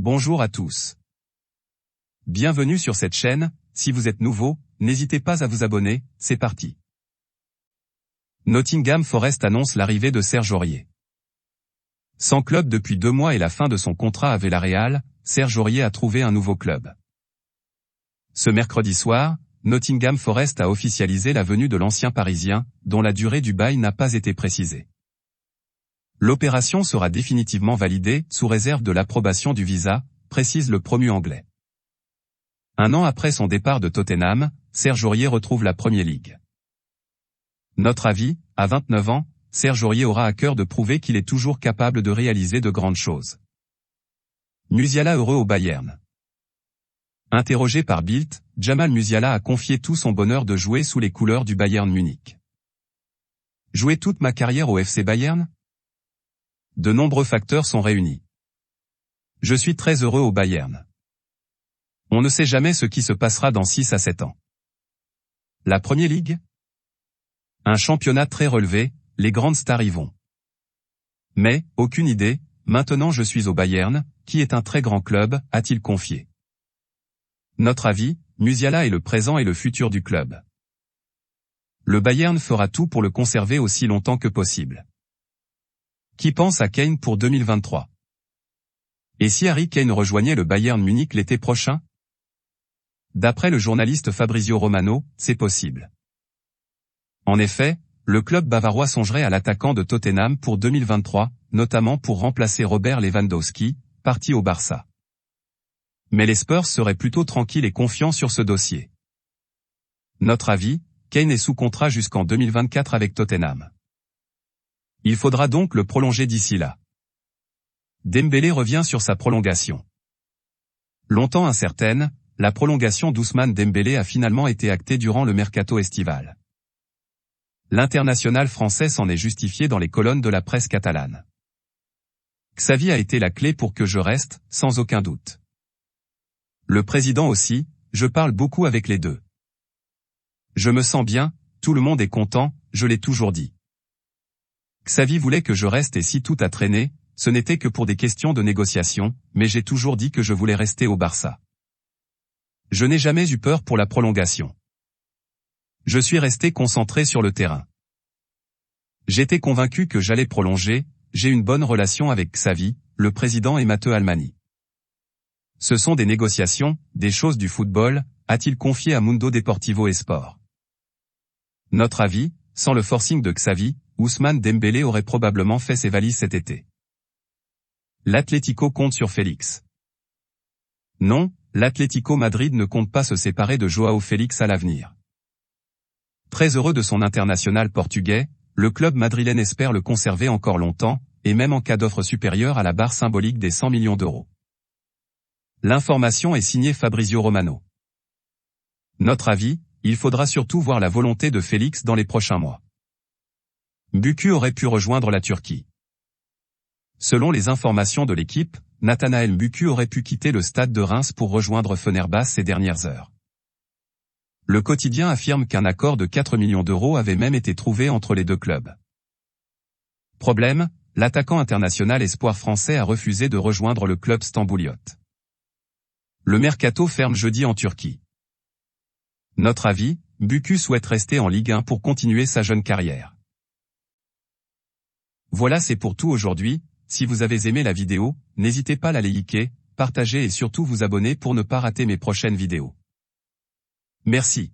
Bonjour à tous. Bienvenue sur cette chaîne, si vous êtes nouveau, n'hésitez pas à vous abonner, c'est parti. Nottingham Forest annonce l'arrivée de Serge Aurier. Sans club depuis 2 mois et la fin de son contrat à Villarreal, Serge Aurier a trouvé un nouveau club. Ce mercredi soir, Nottingham Forest a officialisé la venue de l'ancien Parisien, dont la durée du bail n'a pas été précisée. L'opération sera définitivement validée, sous réserve de l'approbation du visa, précise le promu anglais. Un an après son départ de Tottenham, Serge Aurier retrouve la Premier League. Notre avis, à 29 ans, Serge Aurier aura à cœur de prouver qu'il est toujours capable de réaliser de grandes choses. Musiala heureux au Bayern. Interrogé par Bild, Jamal Musiala a confié tout son bonheur de jouer sous les couleurs du Bayern Munich. Jouer toute ma carrière au FC Bayern ? De nombreux facteurs sont réunis. Je suis très heureux au Bayern. On ne sait jamais ce qui se passera dans 6 à 7 ans. La Premier League ? Un championnat très relevé, les grandes stars y vont. Mais, aucune idée, maintenant je suis au Bayern, qui est un très grand club, a-t-il confié. Notre avis, Musiala est le présent et le futur du club. Le Bayern fera tout pour le conserver aussi longtemps que possible. Qui pense à Kane pour 2023 ? Et si Harry Kane rejoignait le Bayern Munich l'été prochain ? D'après le journaliste Fabrizio Romano, c'est possible. En effet, le club bavarois songerait à l'attaquant de Tottenham pour 2023, notamment pour remplacer Robert Lewandowski, parti au Barça. Mais les Spurs seraient plutôt tranquilles et confiants sur ce dossier. Notre avis, Kane est sous contrat jusqu'en 2024 avec Tottenham. Il faudra donc le prolonger d'ici là. Dembélé revient sur sa prolongation. Longtemps incertaine, la prolongation d'Ousmane Dembélé a finalement été actée durant le mercato estival. L'international français s'en est justifié dans les colonnes de la presse catalane. Xavi a été la clé pour que je reste, sans aucun doute. Le président aussi, je parle beaucoup avec les deux. Je me sens bien, tout le monde est content, je l'ai toujours dit. Xavi voulait que je reste et si tout a traîné, ce n'était que pour des questions de négociation, mais j'ai toujours dit que je voulais rester au Barça. Je n'ai jamais eu peur pour la prolongation. Je suis resté concentré sur le terrain. J'étais convaincu que j'allais prolonger, j'ai une bonne relation avec Xavi, le président et Matteo Almani. Ce sont des négociations, des choses du football, a-t-il confié à Mundo Deportivo et Sport. Notre avis, sans le forcing de Xavi, Ousmane Dembélé aurait probablement fait ses valises cet été. L'Atlético compte sur Félix. Non, l'Atlético Madrid ne compte pas se séparer de Joao Félix à l'avenir. Très heureux de son international portugais, le club madrilène espère le conserver encore longtemps, et même en cas d'offre supérieure à la barre symbolique des 100 millions d'euros. L'information est signée Fabrizio Romano. Notre avis, il faudra surtout voir la volonté de Félix dans les prochains mois. Mbuku aurait pu rejoindre la Turquie. Selon les informations de l'équipe, Nathanael Mbuku aurait pu quitter le stade de Reims pour rejoindre Fenerbahçe ces dernières heures. Le quotidien affirme qu'un accord de 4 millions d'euros avait même été trouvé entre les deux clubs. Problème, l'attaquant international espoir français a refusé de rejoindre le club stambouliote. Le mercato ferme jeudi en Turquie. Notre avis, Mbuku souhaite rester en Ligue 1 pour continuer sa jeune carrière. Voilà, c'est pour tout aujourd'hui. Si vous avez aimé la vidéo, n'hésitez pas à la liker, partager et surtout vous abonner pour ne pas rater mes prochaines vidéos. Merci.